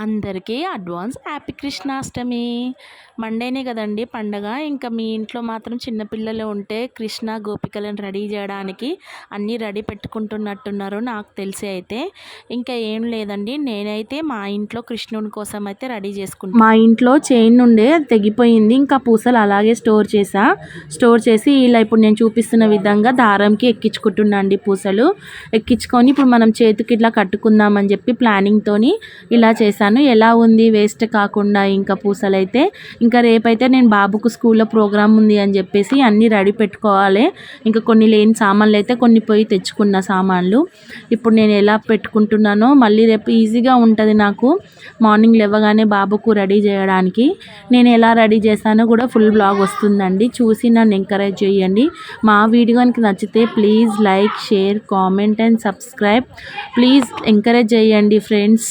అందరికీ advance happy Krishnashtami. మండేనే కదండి పండగ. ఇంకా మీ ఇంట్లో మాత్రం చిన్నపిల్లలు ఉంటే కృష్ణ గోపికలను రెడీ చేయడానికి అన్నీ రెడీ పెట్టుకుంటున్నట్టున్నారు నాకు తెలిసి. అయితే ఇంకా ఏం లేదండి, నేనైతే మా ఇంట్లో కృష్ణుని కోసం అయితే రెడీ చేసుకుంటాను. మా ఇంట్లో చైన్ ఉండే తెగిపోయింది, ఇంకా పూసలు అలాగే స్టోర్ చేసి ఇలా ఇప్పుడు నేను చూపిస్తున్న విధంగా దారంకి ఎక్కించుకుంటున్నా అండి. పూసలు ఎక్కించుకొని ఇప్పుడు మనం చేతికి ఇట్లా కట్టుకుందామని చెప్పి ప్లానింగ్తోని ఇలా చేశాను. ఎలా ఉంది వేస్ట్ కాకుండా. ఇంకా పూసలైతే ఇంకా రేపైతే నేను బాబుకు స్కూల్లో ప్రోగ్రామ్ ఉంది అని చెప్పేసి అన్నీ రెడీ పెట్టుకోవాలి. ఇంకా కొన్ని లేని సామాన్లు అయితే కొన్ని పోయి తెచ్చుకున్న సామాన్లు ఇప్పుడు నేను ఎలా పెట్టుకుంటున్నానో మళ్ళీ రేపు ఈజీగా ఉంటుంది నాకు మార్నింగ్ లేవగానే బాబుకు రెడీ చేయడానికి. నేను ఎలా రెడీ చేశానో కూడా ఫుల్ బ్లాగ్ వస్తుందండి, చూసి నన్ను ఎంకరేజ్ చేయండి. మా వీడియో కనుక నచ్చితే please like, share, comment and subscribe. Please encourage చేయండి ఫ్రెండ్స్.